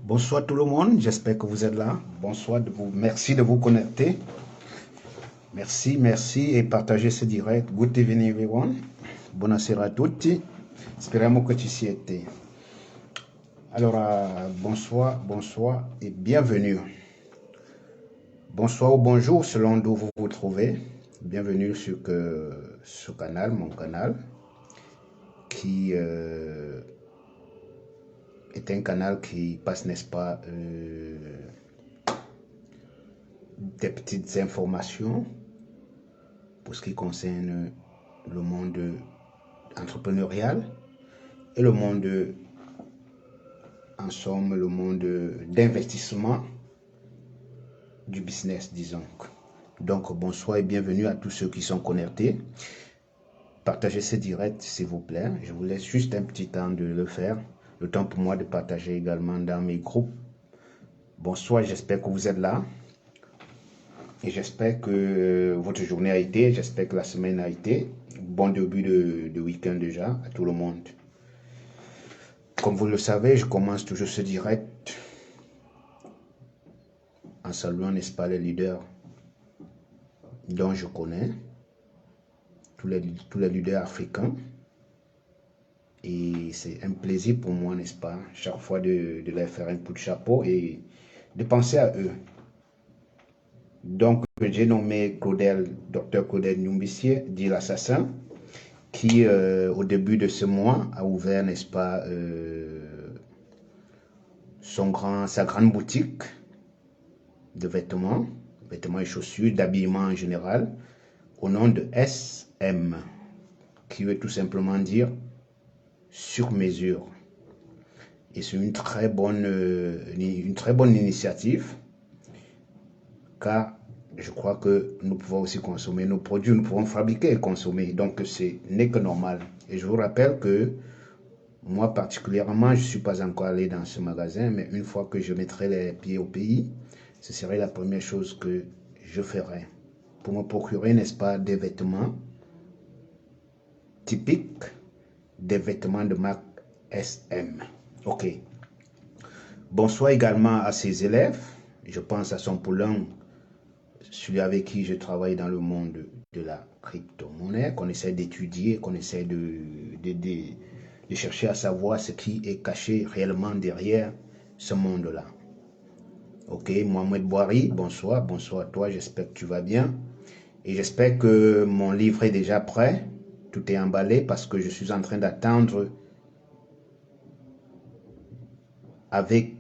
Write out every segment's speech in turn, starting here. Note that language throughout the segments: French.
Bonsoir tout le monde, j'espère que vous êtes là. Bonsoir de vous, merci de vous connecter. Merci et partagez ce direct. Good evening everyone. Buonasera a tutti. Speriamo che ci siete. Alors, bonsoir et bienvenue. Bonsoir ou bonjour selon d'où vous vous trouvez. Bienvenue sur ce canal, mon canal, qui est un canal qui passe, n'est-ce pas, des petites informations pour ce qui concerne le monde entrepreneurial et le monde, en somme, le monde d'investissement du business, disons. Donc, bonsoir et bienvenue à tous ceux qui sont connectés. Partagez ce direct, s'il vous plaît. Je vous laisse juste un petit temps de le faire. Le temps pour moi de partager également dans mes groupes. Bonsoir, j'espère que vous êtes là. Et j'espère que votre journée a été, j'espère que la semaine a été. Bon début de week-end déjà à tout le monde. Comme vous le savez, je commence toujours ce direct en saluant, n'est-ce pas, les leaders dont je connais, tous les leaders africains. Et c'est un plaisir pour moi, n'est-ce pas, chaque fois de leur faire un coup de chapeau et de penser à eux. Donc, j'ai nommé Dr Claudel Nyumbissier, dit l'assassin, qui, au début de ce mois, a ouvert, n'est-ce pas, sa grande boutique de vêtements et chaussures, d'habillement en général, au nom de SM, qui veut tout simplement dire sur mesure. Et c'est une très bonne initiative, car je crois que nous pouvons aussi consommer nos produits, nous pouvons fabriquer et consommer, donc ce n'est que normal. Et je vous rappelle que moi particulièrement, je ne suis pas encore allé dans ce magasin, mais une fois que je mettrai les pieds au pays, ce serait la première chose que je ferai pour me procurer, n'est-ce pas, des vêtements typiques, des vêtements de marque SM. Ok. Bonsoir également à ses élèves. Je pense à son poulain, celui avec qui je travaille dans le monde de la crypto-monnaie, qu'on essaie d'étudier, qu'on essaie de chercher à savoir ce qui est caché réellement derrière ce monde-là. Ok, Mohamed Bouhari, bonsoir à toi, j'espère que tu vas bien. Et j'espère que mon livre est déjà prêt, tout est emballé parce que je suis en train d'attendre avec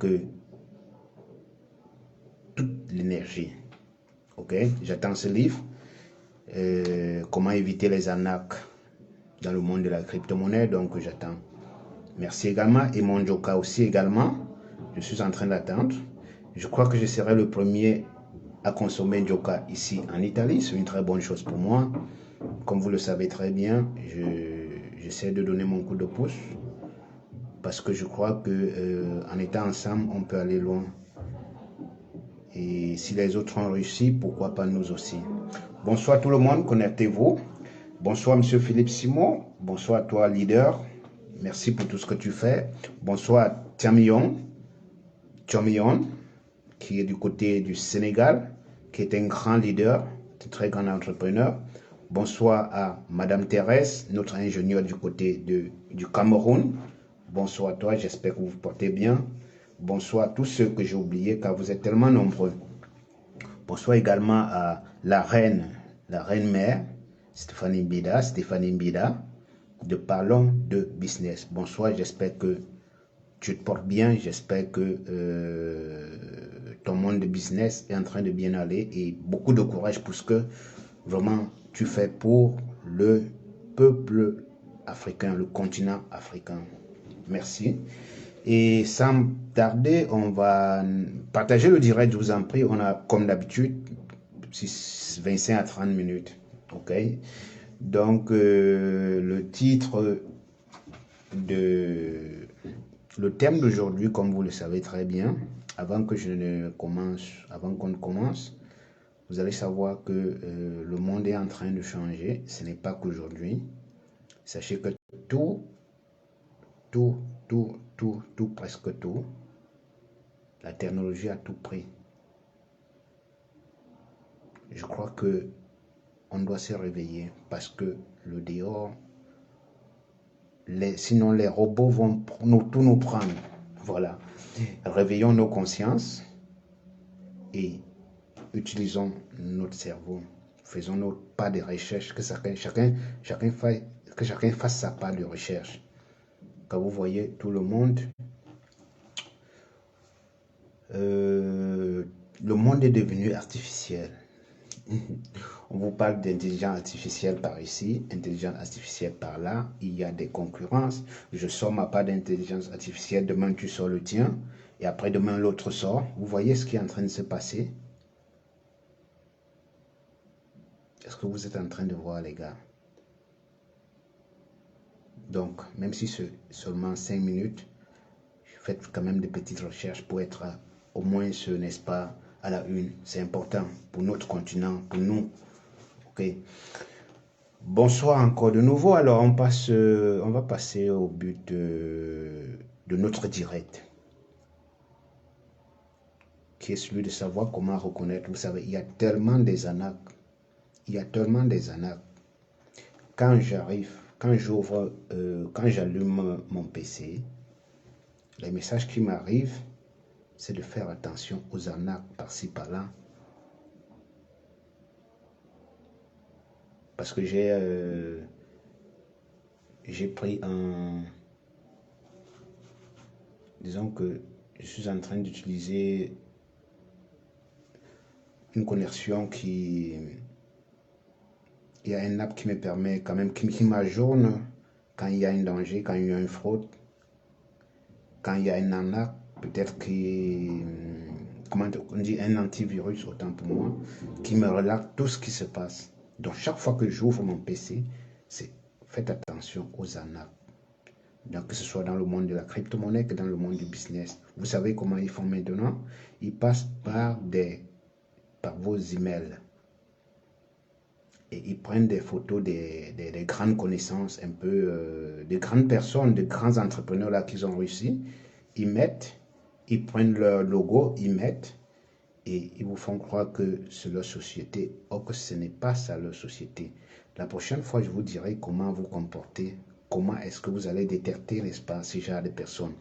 toute l'énergie. Ok, j'attends ce livre. Comment éviter les arnaques dans le monde de la crypto-monnaie, donc j'attends. Merci également. Et mon Joka aussi également, je suis en train d'attendre. Je crois que je serai le premier à consommer Joka ici en Italie, c'est une très bonne chose pour moi. Comme vous le savez très bien, j'essaie de donner mon coup de pouce parce que je crois que en étant ensemble, on peut aller loin. Et si les autres ont réussi, pourquoi pas nous aussi. Bonsoir tout le monde, connectez-vous. Bonsoir Monsieur Philippe Simon. Bonsoir à toi leader. Merci pour tout ce que tu fais. Bonsoir Tchamion, qui est du côté du Sénégal, qui est un grand leader, un très grand entrepreneur. Bonsoir à Madame Thérèse, notre ingénieure du côté du Cameroun. Bonsoir à toi, j'espère que vous vous portez bien. Bonsoir à tous ceux que j'ai oubliés, car vous êtes tellement nombreux. Bonsoir également à la reine mère, Stéphanie Mbida, de Parlons de Business. Bonsoir, j'espère que tu te portes bien, j'espère que ton monde de business est en train de bien aller et beaucoup de courage pour ce que vraiment tu fais pour le peuple africain, le continent africain. Merci. Et sans tarder, on va partager le direct, je vous en prie. On a, comme d'habitude, 25 à 30 minutes. OK? Donc, le thème d'aujourd'hui, comme vous le savez très bien, avant qu'on ne commence, vous allez savoir que le monde est en train de changer. Ce n'est pas qu'aujourd'hui. Sachez que presque tout, La technologie a tout pris. Je crois que on doit se réveiller parce que le dehors, sinon les robots vont tout nous prendre. Voilà. Réveillons nos consciences et utilisons notre cerveau. Faisons notre pas de recherche, que chacun fasse sa part de recherche. Quand vous voyez tout le monde est devenu artificiel. On vous parle d'intelligence artificielle par ici, intelligence artificielle par là. Il y a des concurrences. Je sors ma part d'intelligence artificielle, demain tu sors le tien, et après demain l'autre sort. Vous voyez ce qui est en train de se passer? Est-ce que vous êtes en train de voir, les gars? Donc, même si c'est seulement 5 minutes, faites quand même des petites recherches pour être au moins, n'est-ce pas, à la une. C'est important pour notre continent, pour nous. Ok. Bonsoir encore de nouveau. Alors, on va passer au but de notre direct, qui est celui de savoir comment reconnaître. Vous savez, il y a tellement des arnaques. Il y a tellement des arnaques. Quand j'ouvre, quand j'allume mon PC, les messages qui m'arrivent, c'est de faire attention aux arnaques par-ci, par-là. Parce que j'ai pris un... Disons que je suis en train d'utiliser une connexion qui... Il y a une app qui me permet quand même, qui m'ajourne quand il y a un danger, quand il y a une fraude, quand il y a une arnaque, peut-être comment on dit, un antivirus, autant pour moi, qui me relate tout ce qui se passe. Donc chaque fois que j'ouvre mon PC, faites attention aux arnaques. Donc que ce soit dans le monde de la crypto-monnaie que dans le monde du business. Vous savez comment ils font maintenant? Ils passent par vos emails. Et ils prennent des photos des grandes connaissances, un peu, des grandes personnes, des grands entrepreneurs là qu'ils ont réussi. Ils prennent leur logo, ils mettent, et ils vous font croire que c'est leur société, or que ce n'est pas ça leur société. La prochaine fois, je vous dirai comment vous comporter, comment est-ce que vous allez détecter, n'est-ce pas, ce genre de personnes.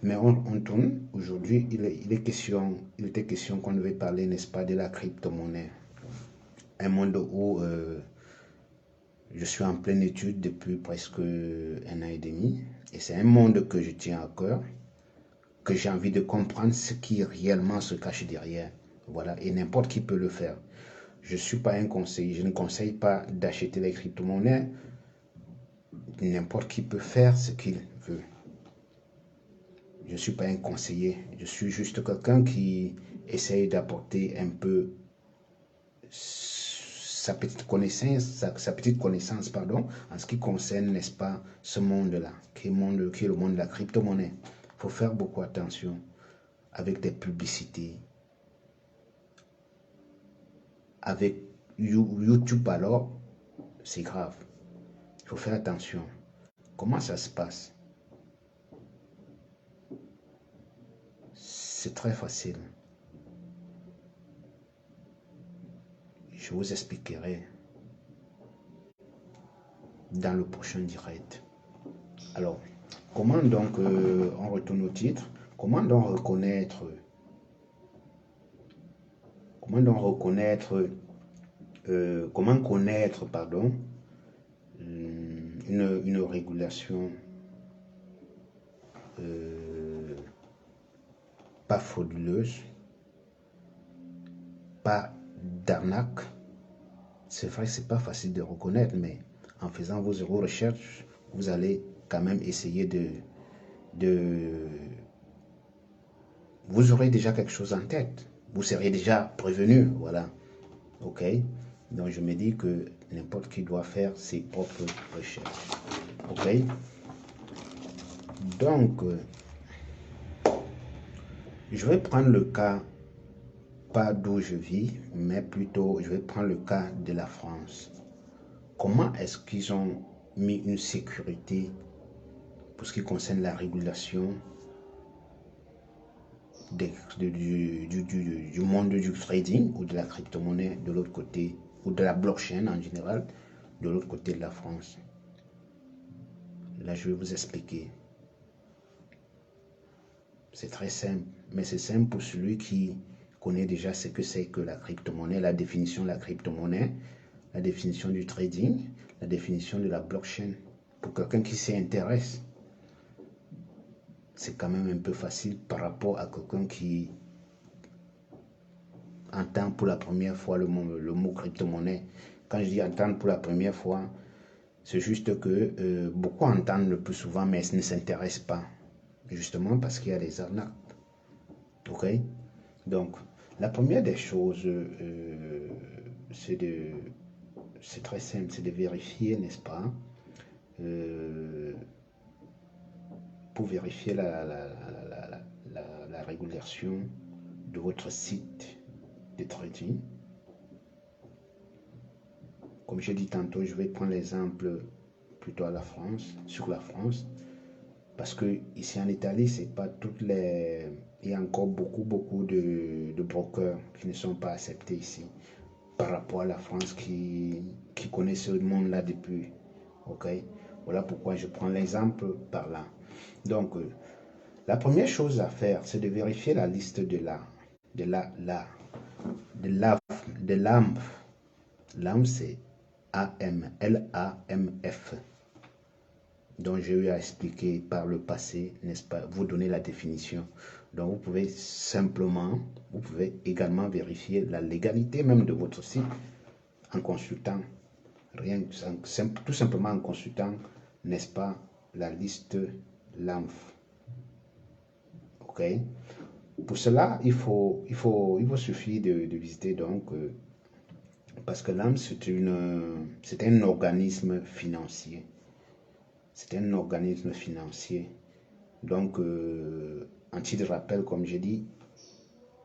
Mais on tourne. Aujourd'hui, il était question qu'on devait parler, n'est-ce pas, de la crypto-monnaie. Un monde où je suis en pleine étude depuis presque 1 an et demi. Et c'est un monde que je tiens à cœur, que j'ai envie de comprendre ce qui réellement se cache derrière. Voilà, et n'importe qui peut le faire. Je ne suis pas un conseiller, je ne conseille pas d'acheter les crypto-monnaies. N'importe qui peut faire ce qu'il veut. Je ne suis pas un conseiller, je suis juste quelqu'un qui essaye d'apporter un peu sa petite connaissance, en ce qui concerne, n'est-ce pas, ce monde-là, qui est le monde de la crypto-monnaie. Il faut faire beaucoup attention avec des publicités. Avec YouTube, alors, c'est grave. Il faut faire attention. Comment ça se passe? C'est très facile. Je vous expliquerai dans le prochain direct. Alors, comment donc, on retourne au titre, comment connaître, pardon, une régulation pas frauduleuse, pas d'arnaque. C'est vrai que c'est pas facile de reconnaître, mais en faisant vos recherches, vous allez quand même essayer vous aurez déjà quelque chose en tête. Vous serez déjà prévenu, voilà. Ok? Donc je me dis que n'importe qui doit faire ses propres recherches. Ok? Donc, je vais prendre le cas, pas d'où je vis, mais plutôt, je vais prendre le cas de la France. Comment est-ce qu'ils ont mis une sécurité pour ce qui concerne la régulation du monde du trading ou de la crypto-monnaie de l'autre côté, ou de la blockchain en général, de l'autre côté de la France. Là, je vais vous expliquer. C'est très simple, mais c'est simple pour celui qui connaît déjà ce que c'est que la crypto-monnaie, la définition de la crypto-monnaie, la définition du trading, la définition de la blockchain. Pour quelqu'un qui s'y intéresse, c'est quand même un peu facile par rapport à quelqu'un qui entend pour la première fois le mot crypto-monnaie. Quand je dis entendre pour la première fois, c'est juste que beaucoup entendent le plus souvent, mais ne s'intéressent pas. Justement parce qu'il y a des arnaques. Ok? Donc, la première des choses, c'est très simple, c'est de vérifier, n'est-ce pas? Pour vérifier la régulation de votre site de trading. Comme j'ai dit tantôt, je vais prendre l'exemple plutôt à la France, sur la France, parce que ici en Italie, c'est pas toutes les, il y a encore beaucoup de brokers qui ne sont pas acceptés ici par rapport à la France qui connaît ce monde-là depuis. Ok, voilà pourquoi je prends l'exemple par là. Donc, la première chose à faire, c'est de vérifier la liste de l'AMF. L'AMF, c'est L-A-M-F, dont j'ai eu à expliquer par le passé, n'est-ce pas, vous donner la définition. Donc, vous pouvez également vérifier la légalité même de votre site en consultant, tout simplement en consultant, n'est-ce pas, la liste LAMF. Ok? Pour cela, il vous suffit de visiter donc, parce que l'AMF, c'est un organisme financier. C'est un organisme financier. Donc, en titre de rappel, comme j'ai dit,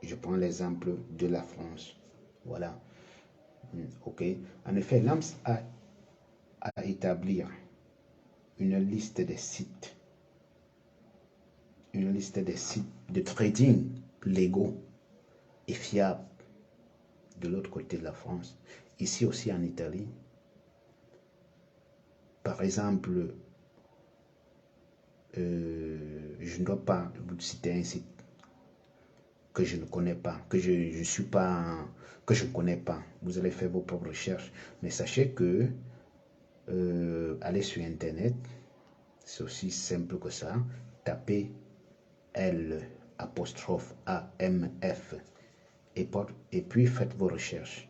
je prends l'exemple de la France. Voilà. Ok. En effet, l'AMS a à établir une liste des sites de trading légaux et fiables de l'autre côté de la France, ici aussi en Italie. Par exemple, je ne dois pas vous citer un site que je ne connais pas, que je ne connais pas. Vous allez faire vos propres recherches, mais sachez que allez sur Internet, c'est aussi simple que ça. Tapez L apostrophe AMF et puis faites vos recherches.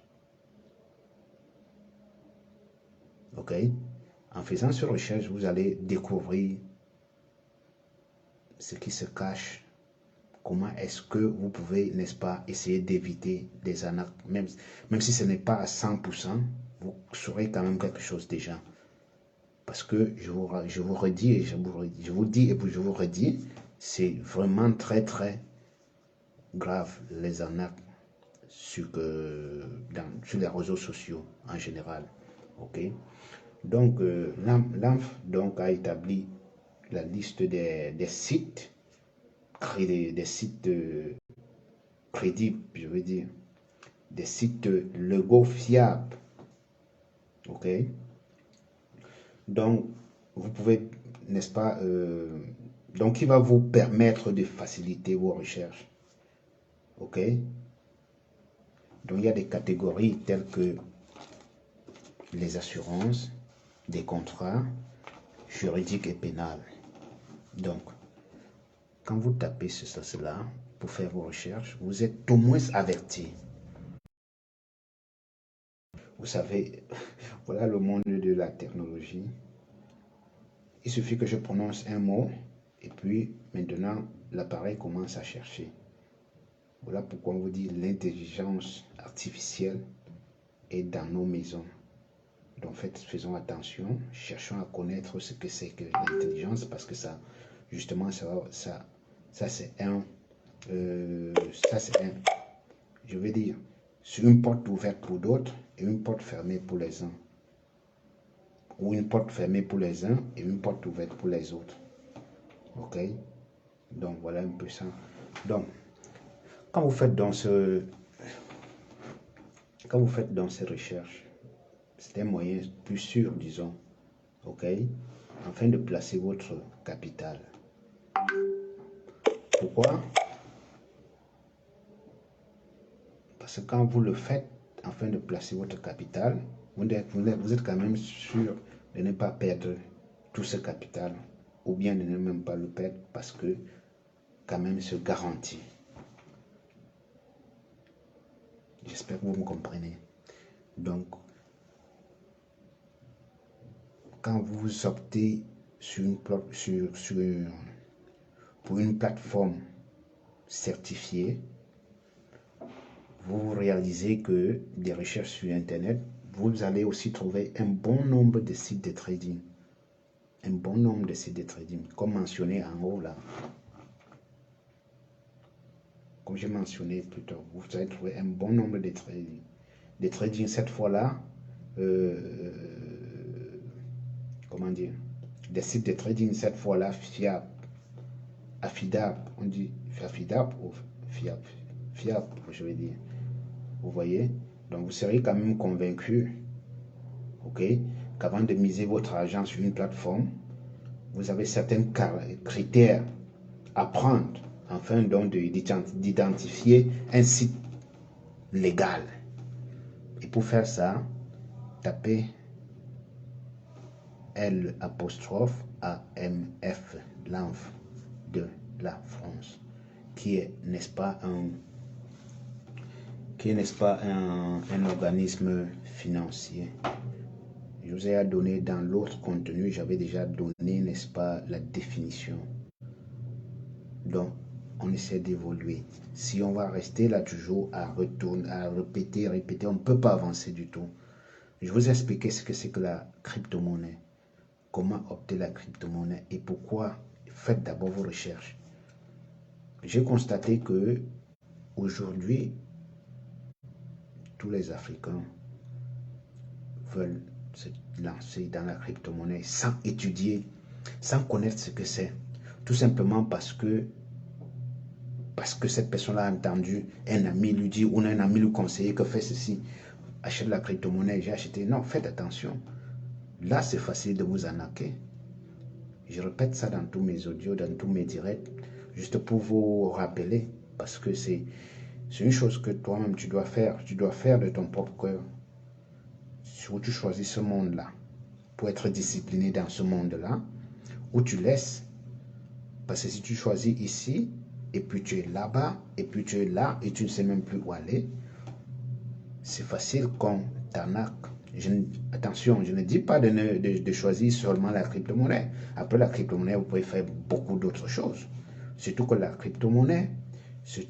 Ok? En faisant ces recherches, vous allez découvrir ce qui se cache. Comment est-ce que vous pouvez, n'est-ce pas, essayer d'éviter des arnaques, même si ce n'est pas à 100%, vous saurez quand même quelque chose déjà. Parce que je vous redis et je vous dis et puis je vous redis, c'est vraiment très grave les arnaques sur les réseaux sociaux en général. Ok. Donc l'AMF donc a établi la liste des sites, des sites crédibles, je veux dire, des sites légaux fiables. Ok. Donc vous pouvez, n'est-ce pas, donc il va vous permettre de faciliter vos recherches. Ok. Donc il y a des catégories telles que les assurances, des contrats juridiques et pénals. Donc, quand vous tapez cela pour faire vos recherches, vous êtes au moins averti. Vous savez, voilà le monde de la technologie. Il suffit que je prononce un mot et puis maintenant l'appareil commence à chercher. Voilà pourquoi on vous dit l'intelligence artificielle est dans nos maisons. Donc faisons attention, cherchons à connaître ce que c'est que l'intelligence parce que ça, justement, ça c'est je veux dire, c'est une porte ouverte pour d'autres et une porte fermée pour les uns. Ou une porte fermée pour les uns et une porte ouverte pour les autres. Ok? Donc voilà un peu ça. Donc, Quand vous faites dans ces recherches, c'est un moyen plus sûr, disons, ok, afin de placer votre capital. Pourquoi? Parce que quand vous le faites afin de placer votre capital, vous êtes quand même sûr de ne pas perdre tout ce capital, ou bien de ne même pas le perdre parce que quand même c'est garanti. J'espère que vous me comprenez. Donc, quand vous optez pour une plateforme certifiée, vous réalisez que des recherches sur Internet, vous allez aussi trouver un bon nombre de sites de trading. Un bon nombre de sites de trading, comme mentionné en haut là. Comme j'ai mentionné plus tôt, vous allez trouver un bon nombre de trading. Des trading cette fois-là, comment dire, des sites de trading cette fois-là fiables. Affidable, on dit affidable ou fiable, fiable, je vais dire. Vous voyez? Donc vous serez quand même convaincu, ok, qu'avant de miser votre argent sur une plateforme, vous avez certains critères à prendre afin donc d'identifier un site légal. Et pour faire ça, tapez L'_AMF, l'AMF de la France, qui est, n'est-ce pas, un organisme financier. Je vous ai donné dans l'autre contenu, j'avais déjà donné, n'est-ce pas, la définition. Donc, on essaie d'évoluer. Si on va rester là toujours à retourner, à répéter, on ne peut pas avancer du tout. Je vous ai expliqué ce que c'est que la crypto-monnaie, comment opter la crypto-monnaie et pourquoi. Faites d'abord vos recherches. J'ai constaté que aujourd'hui, tous les Africains veulent se lancer dans la crypto-monnaie sans étudier, sans connaître ce que c'est. Tout simplement parce que cette personne-là a entendu un ami lui dire ou un ami lui conseiller que fait ceci, achète la crypto-monnaie, j'ai acheté. Non, faites attention. Là, c'est facile de vous arnaquer. Je répète ça dans tous mes audios, dans tous mes directs, juste pour vous rappeler, parce que c'est une chose que toi-même tu dois faire. Tu dois faire de ton propre cœur. Si tu choisis ce monde-là, pour être discipliné dans ce monde-là, où tu laisses. Parce que si tu choisis ici, et puis tu es là-bas, et puis tu es là, et tu ne sais même plus où aller, c'est facile qu'on t'arnaque. Attention, je ne dis pas de choisir seulement la crypto-monnaie. Après la crypto-monnaie, vous pouvez faire beaucoup d'autres choses. Surtout que la crypto-monnaie, c'est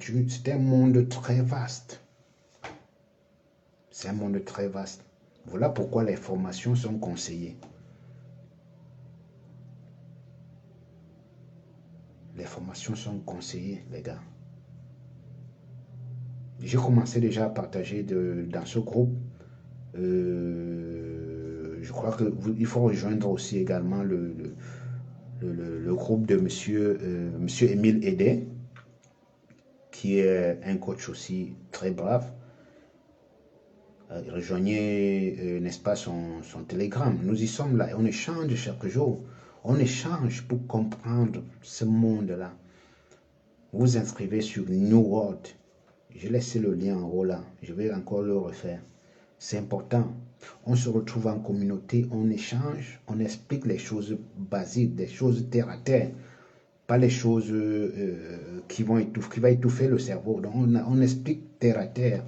un monde très vaste. C'est un monde très vaste. Voilà pourquoi les formations sont conseillées. Les formations sont conseillées, les gars. J'ai commencé déjà à partager dans ce groupe. Je crois qu'il faut rejoindre aussi également le groupe de monsieur Émile Edet, qui est un coach aussi très brave. Rejoignez, n'est-ce pas, son Telegram. Nous y sommes là et on échange chaque jour. On échange pour comprendre ce monde-là. Vous vous inscrivez sur New World. J'ai laissé le lien en haut là. Je vais encore le refaire. C'est important. On se retrouve en communauté, on échange, on explique les choses basiques, des choses terre à terre. Pas les choses qui vont étouffer le cerveau. Donc on explique terre à terre.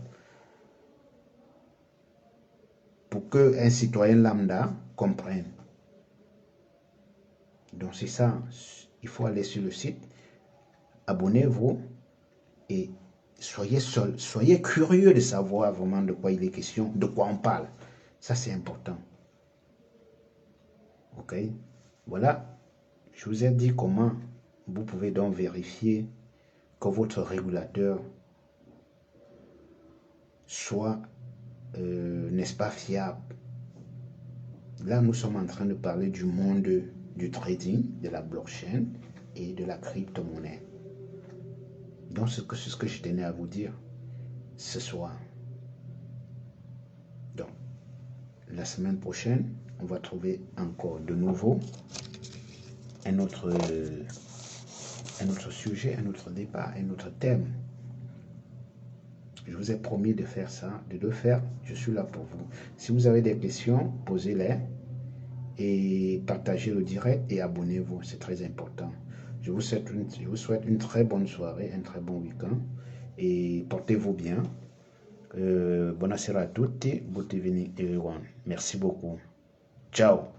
Pour qu'un citoyen lambda comprenne. Donc c'est ça, il faut aller sur le site, abonnez-vous et soyez curieux de savoir vraiment de quoi il est question, de quoi on parle. Ça c'est important. Ok, voilà, je vous ai dit comment vous pouvez donc vérifier que votre régulateur soit, n'est-ce pas, fiable. Là, nous sommes en train de parler du monde du trading, de la blockchain et de la crypto-monnaie. Donc, Donc, c'est ce que je tenais à vous dire ce soir. Donc, la semaine prochaine, on va trouver encore de nouveau un autre sujet, un autre débat, un autre thème. Je vous ai promis de faire ça, de le faire. Je suis là pour vous. Si vous avez des questions, posez-les et partagez le direct et abonnez-vous. C'est très important. Je vous souhaite une très bonne soirée, un très bon week-end et portez-vous bien. Buonasera a tutti, good evening everyone. Merci beaucoup. Ciao.